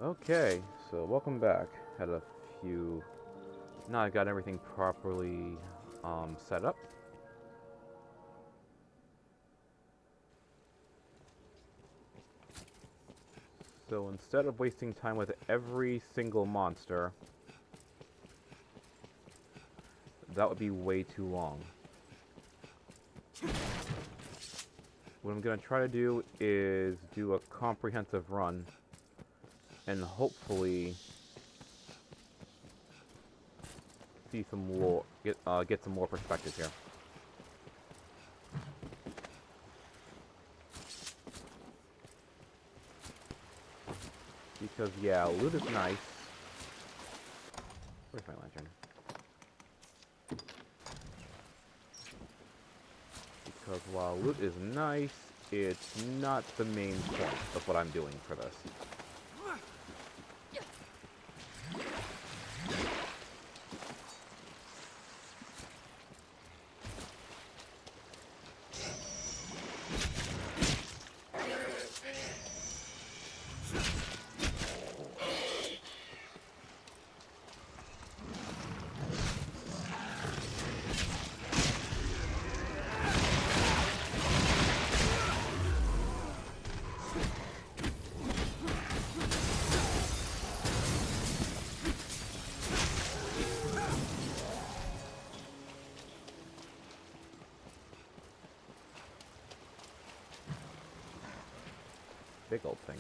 Okay, so welcome back. Had a few. Now I got everything properly set up. So instead of wasting time with every single monster, that would be way too long. What I'm gonna try to do is do a comprehensive run and hopefully see some more, get some more perspective here. Because yeah, loot is nice. Where's my lantern? Because while loot is nice, it's not the main point of what I'm doing for this. Big old thing.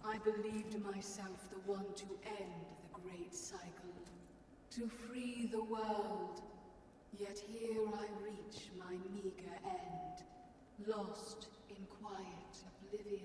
I believed myself the one to end the great cycle, to free the world. Yet here I reach my meager end, lost in quiet oblivion.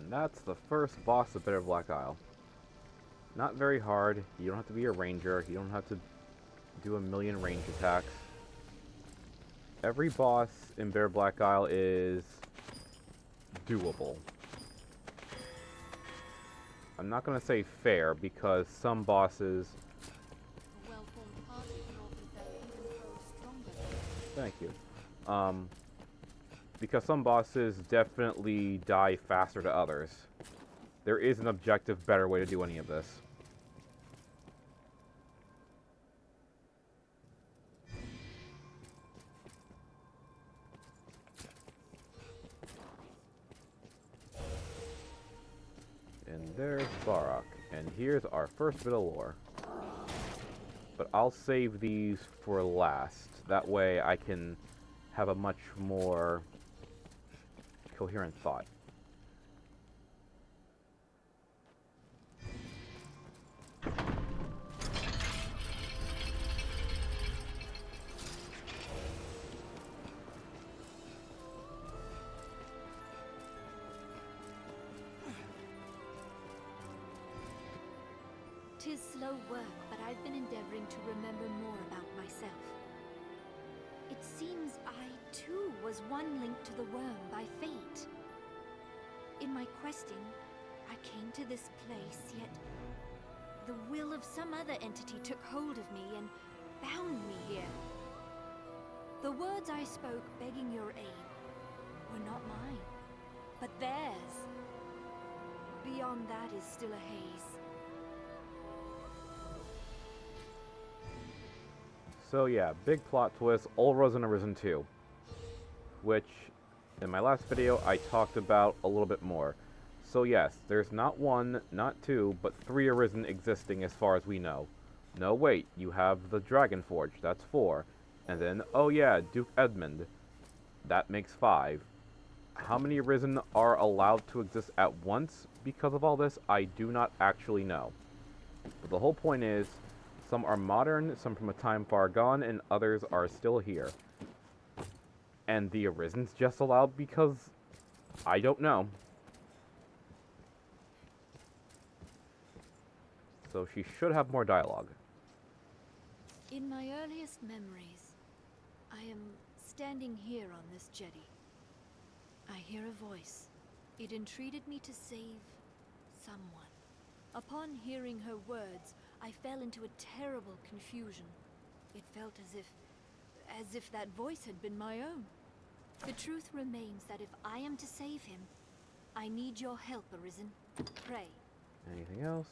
And that's the first boss of Bitter Black Isle. Not very hard. You don't have to be a ranger. You don't have to do a million range attacks. Every boss in Bitter Black Isle is doable. I'm not going to say fair, because some bosses... Thank you. Because some bosses definitely die faster to others. There is an objective, better way to do any of this. And there's Barak. And here's our first bit of lore. But I'll save these for last. That way I can have a much more coherent thought. Tis slow work, but I've been endeavoring to remember more about myself. It seems I, too, was one linked to the worm by fate. In my questing, I came to this place, yet the will of some other entity took hold of me and bound me here. The words I spoke begging your aid were not mine, but theirs. Beyond that is still a haze. So yeah, big plot twist, Ulra's in Arisen 2. Which, in my last video, I talked about a little bit more. So yes, there's not one, not two, but 3 Arisen existing as far as we know. No, wait, you have the Dragon Forge, that's 4. And then, oh yeah, Duke Edmund. That makes 5. How many Arisen are allowed to exist at once because of all this, I do not actually know. But the whole point is, some are modern, some from a time far gone, and others are still here. And the Arisen's just allowed because I don't know. So she should have more dialogue. In my earliest memories, I am standing here on this jetty. I hear a voice. It entreated me to save someone. Upon hearing her words, I fell into a terrible confusion. It felt as if that voice had been my own. The truth remains that if I am to save him, I need your help, Arisen. Pray. Anything else?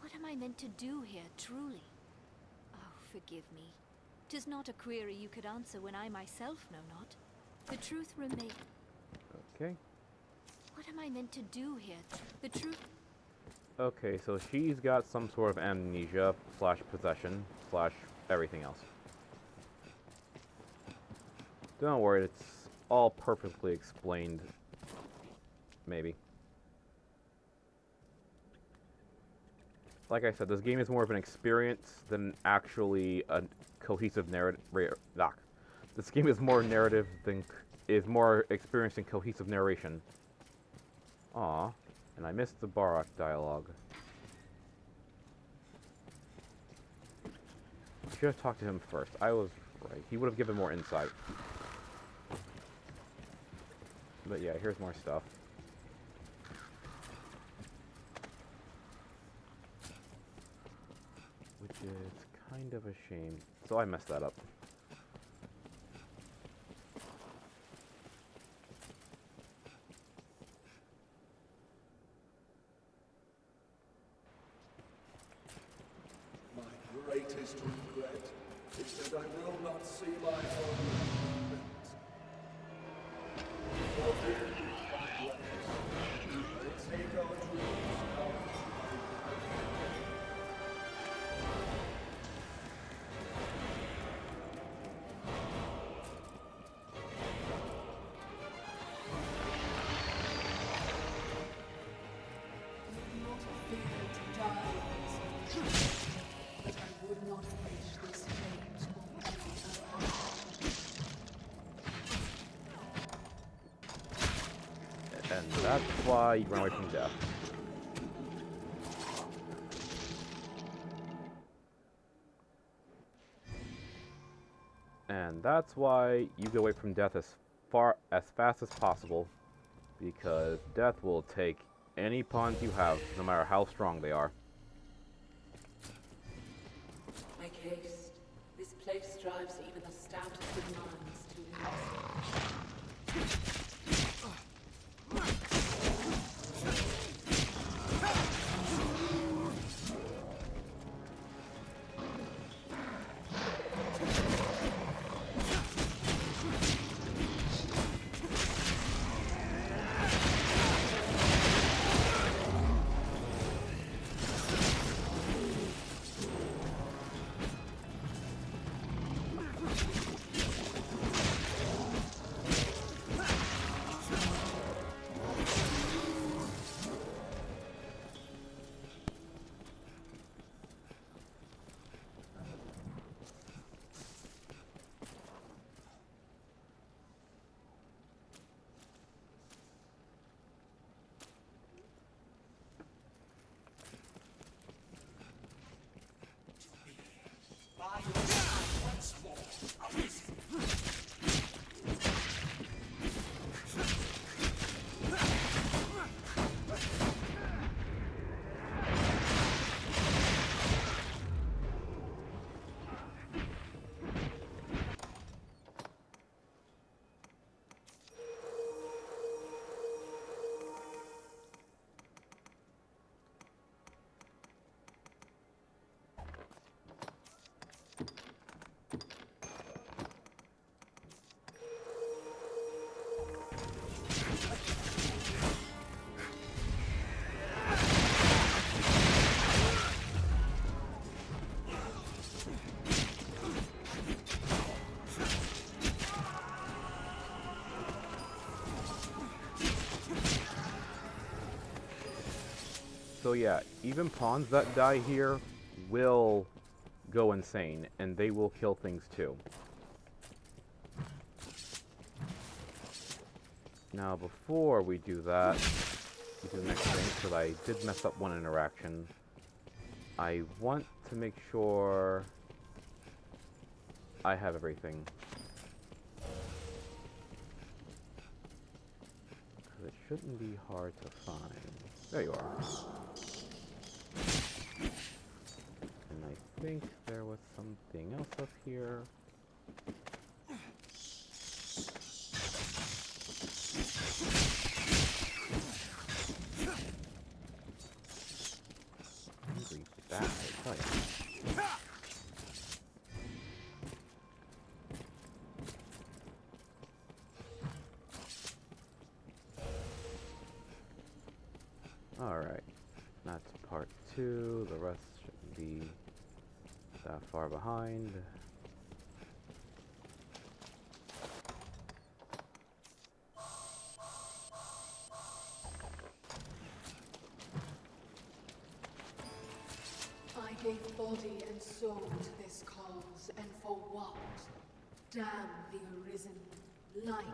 What am I meant to do here, truly? Oh, forgive me. 'Tis not a query you could answer when I myself know not. The truth remains... Okay. What am I meant to do here? The truth... Okay, so she's got some sort of amnesia, slash possession, slash everything else. Don't worry, it's all perfectly explained. Maybe. Like I said, this game is more of an experience than actually a cohesive narrative. This game is more narrative than is more experience than cohesive narration. Aw, and I missed the Barak dialogue. I should have talked to him first. I was right. He would have given more insight. But yeah, here's more stuff. Which is kind of a shame. So I messed that up. My greatest regret is that I will not see my own land. Forgive me, my brothers. They take our dreams out. Not fear to die, but I would not wish this fate on you. That's why you run away from death. And that's why you get away from death as fast as possible, because death will take any pawns you have, no matter how strong they are. Make haste. This place drives even the stoutest of minds to lose. So yeah, even pawns that die here will go insane, and they will kill things too. Now before we do that, we do the next thing, because I did mess up one interaction. I want to make sure I have everything. Because it shouldn't be hard to find. There you are. And I think there was something else up here. Hungry bat, I tell ya. Alright, that's part 2, the rest shouldn't be that far behind. I gave body and soul to this cause, and for what? Damn the arisen, like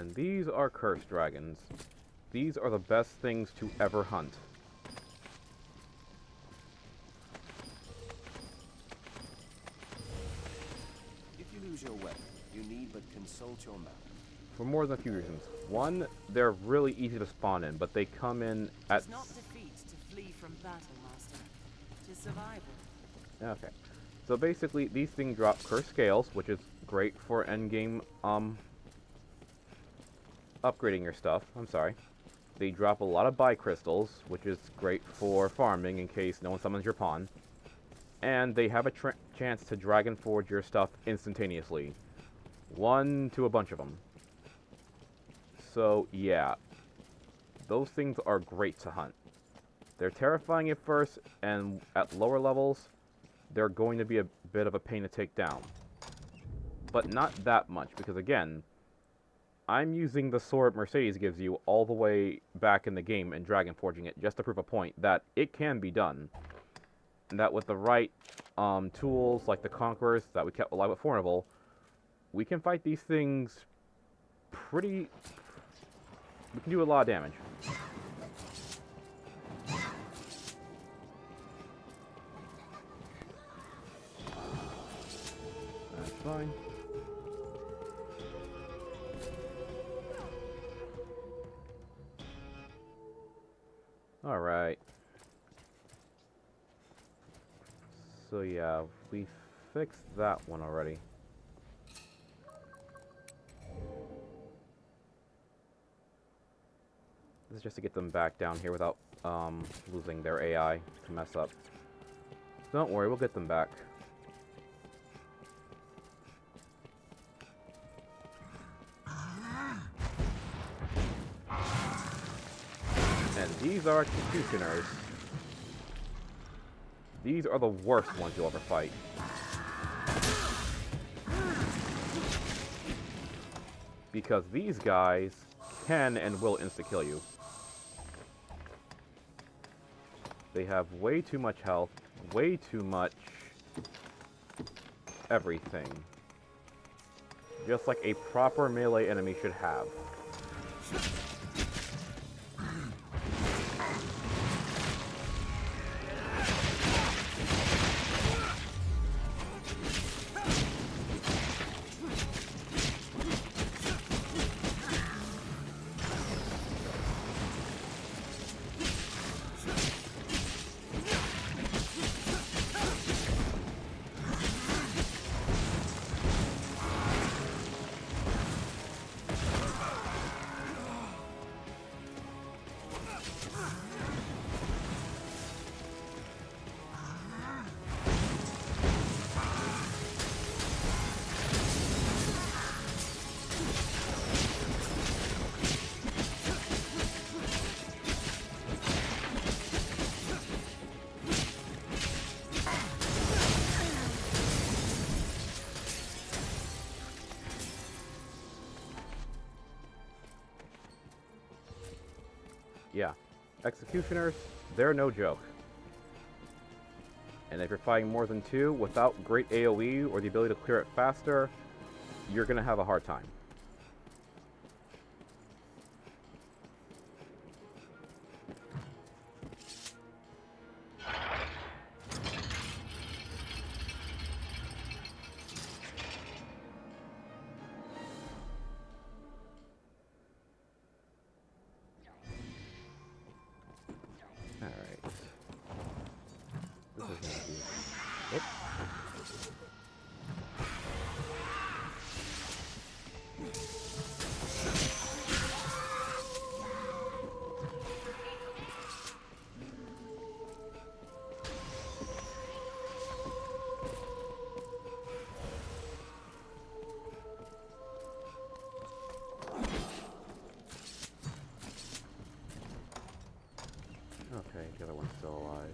And these are cursed dragons. These are the best things to ever hunt. If you lose your weapon, you need but consult your map. For more than a few reasons. One, they're really easy to spawn in, but they come in at... It's not defeat to flee from battle, Master. Tis survival. Okay. So basically, these things drop cursed scales, which is great for endgame, upgrading your stuff. I'm sorry. They drop a lot of buy crystals, which is great for farming in case no one summons your pawn. And they have a chance to Dragon Forge your stuff instantaneously. 1 to a bunch of them. So, yeah. Those things are great to hunt. They're terrifying at first, and at lower levels, they're going to be a bit of a pain to take down. But not that much, because again, I'm using the sword Mercedes gives you all the way back in the game and Dragon Forging it just to prove a point that it can be done. And that with the right tools, like the Conquerors that we kept alive at Fornival, we can fight these things pretty... We can do a lot of damage. That's fine. Alright. So yeah, we fixed that one already. This is just to get them back down here without losing their AI to mess up. Don't worry, we'll get them back. And these are executioners. These are the worst ones you'll ever fight. Because these guys can and will insta-kill you. They have way too much health, way too much everything. Just like a proper melee enemy should have. Yeah, executioners, they're no joke. And if you're fighting more than 2 without great AoE or the ability to clear it faster, you're gonna have a hard time. Alright. This is gonna be... Oops. Okay, the other one's still alive.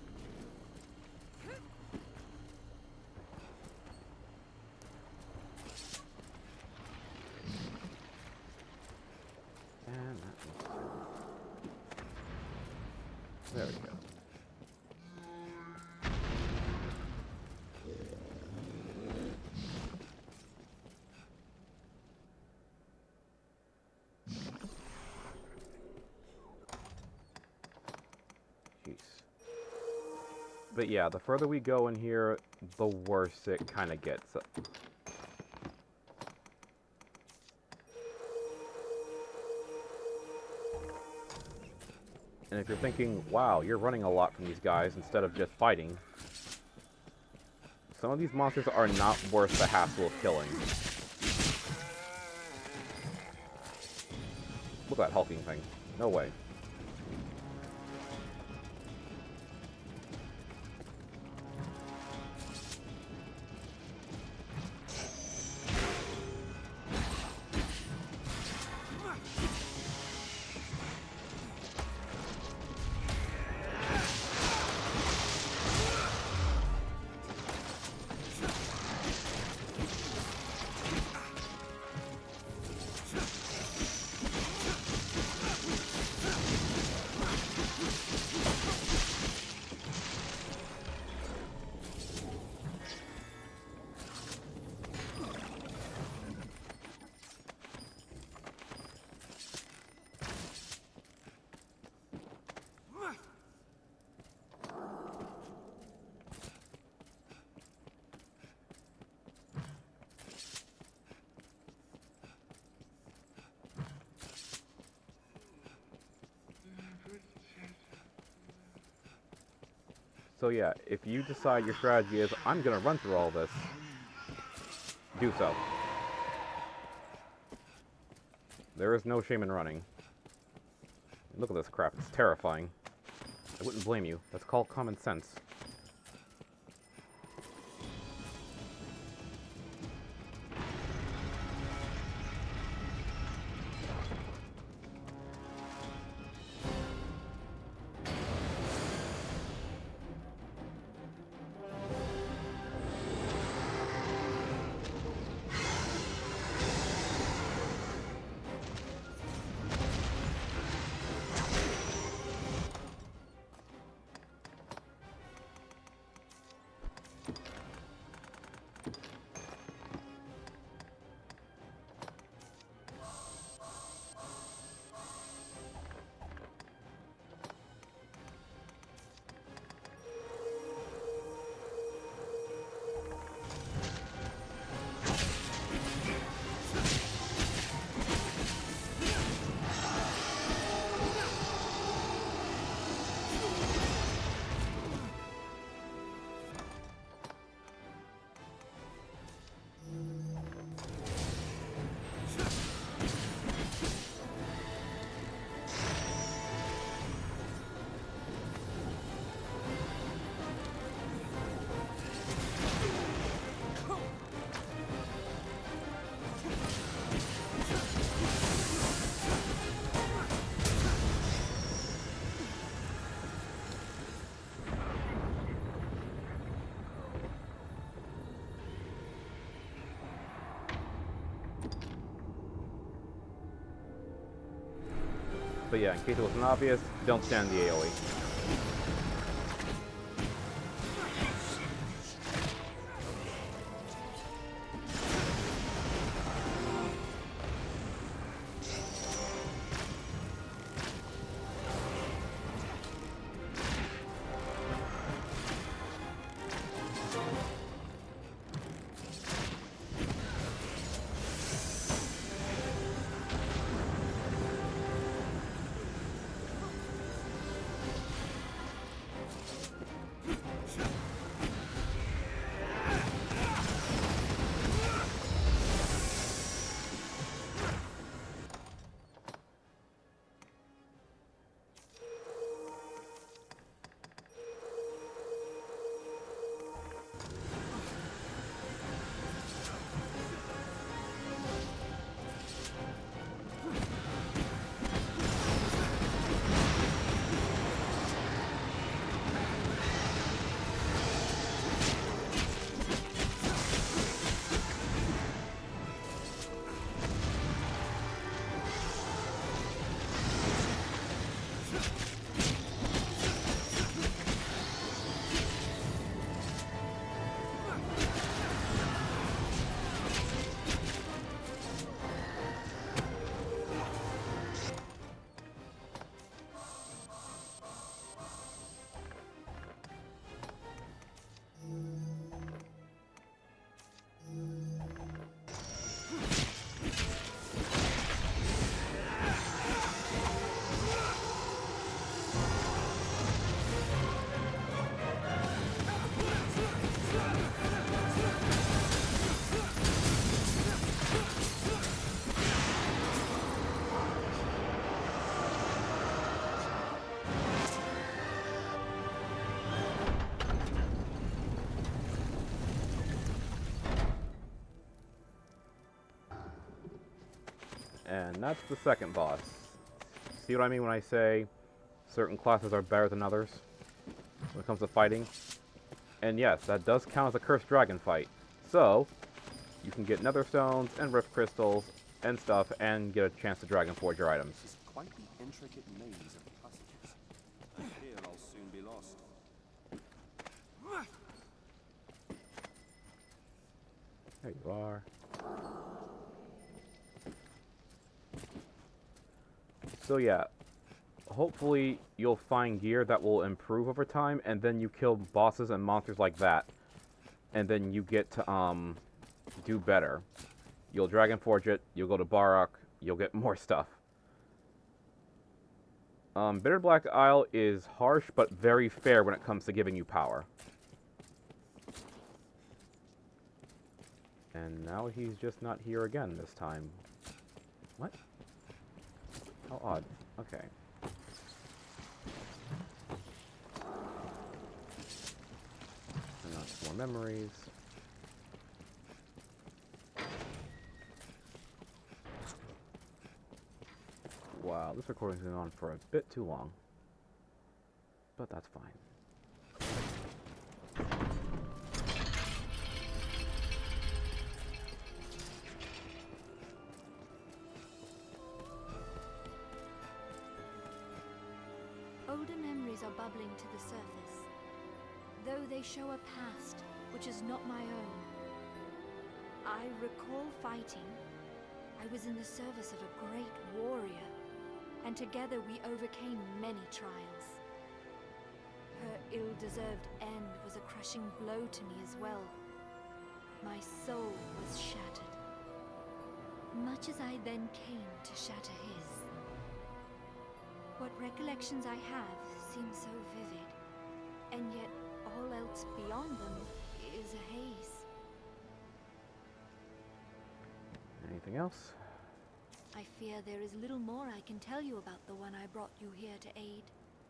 And that one's... There we go. But yeah, the further we go in here, the worse it kind of gets. And if you're thinking, wow, you're running a lot from these guys instead of just fighting, some of these monsters are not worth the hassle of killing. Look at that hulking thing. No way. So yeah, if you decide your strategy is, I'm gonna run through all this, do so. There is no shame in running. Look at this crap, it's terrifying. I wouldn't blame you. That's called common sense. But yeah, in case it wasn't obvious, don't stand the AoE. And that's the second boss. See what I mean when I say certain classes are better than others when it comes to fighting? And yes, that does count as a cursed dragon fight. So, you can get nether stones and rift crystals and stuff and get a chance to dragon forge your items. This is quite the intricate maze of passages. I fear I'll soon be lost. There you are. So yeah, hopefully you'll find gear that will improve over time, and then you kill bosses and monsters like that, and then you get to do better. You'll dragon forge it, you'll go to Barak, you'll get more stuff. Bitter Black Isle is harsh but very fair when it comes to giving you power. And now he's just not here again this time. What? How odd. Okay. And that's more memories. Wow, this recording's been on for a bit too long. But that's fine. Older memories are bubbling to the surface, though they show a past which is not my own. I recall fighting. I was in the service of a great warrior, and together we overcame many trials. Her ill-deserved end was a crushing blow to me as well. My soul was shattered, much as I then came to shatter his. What recollections I have seem so vivid, and yet all else beyond them is a haze. Anything else? I fear there is little more I can tell you about the one I brought you here to aid.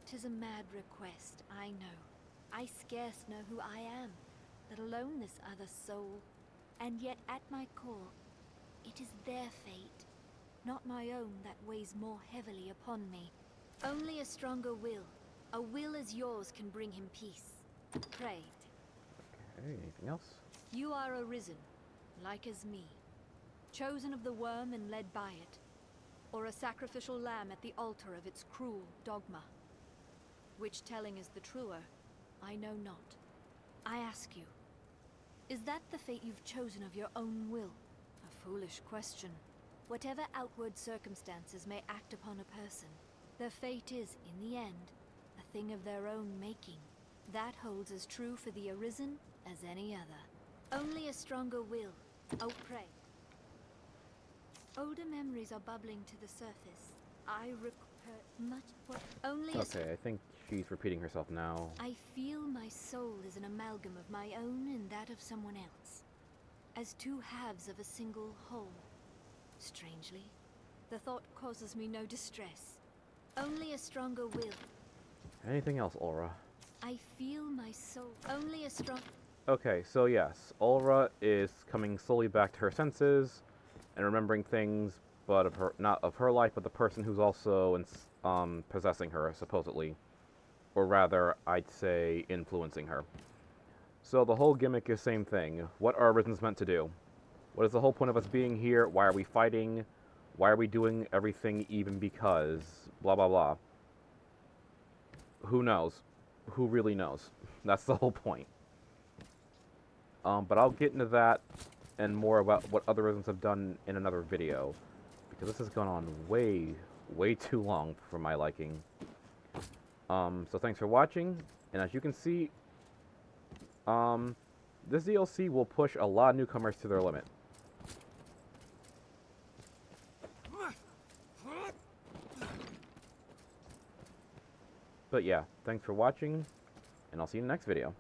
'Tis a mad request, I know. I scarce know who I am, let alone this other soul. And yet at my core, it is their fate, not my own, that weighs more heavily upon me. Only a stronger will, a will as yours, can bring him peace. Pray. Okay, anything else? You are arisen, like as me, chosen of the worm and led by it, or a sacrificial lamb at the altar of its cruel dogma. Which telling is the truer, I know not. I ask you, is that the fate you've chosen of your own will? A foolish question. Whatever outward circumstances may act upon a person, their fate is, in the end, a thing of their own making. That holds as true for the arisen as any other. Only a stronger will. Oh, pray. Older memories are bubbling to the surface. I recur much what only a Okay, I think she's repeating herself now. I feel my soul is an amalgam of my own and that of someone else, as two halves of a single whole. Strangely, the thought causes me no distress. Only a stronger will. Anything else, Aura? I feel my soul. Only a strong... Okay, so yes, Aura is coming slowly back to her senses and remembering things, but of her, not of her life, but the person who's also possessing her, supposedly. Or rather, I'd say influencing her. So the whole gimmick is same thing. What are Arisen's meant to do? What is the whole point of us being here? Why are we fighting? Why are we doing everything even because? Blah, blah, blah. Who knows? Who really knows? That's the whole point. But I'll get into that and more about what other Arisens have done in another video, because this has gone on way, way too long for my liking. So thanks for watching, and as you can see, this DLC will push a lot of newcomers to their limit. But yeah, thanks for watching, and I'll see you in the next video.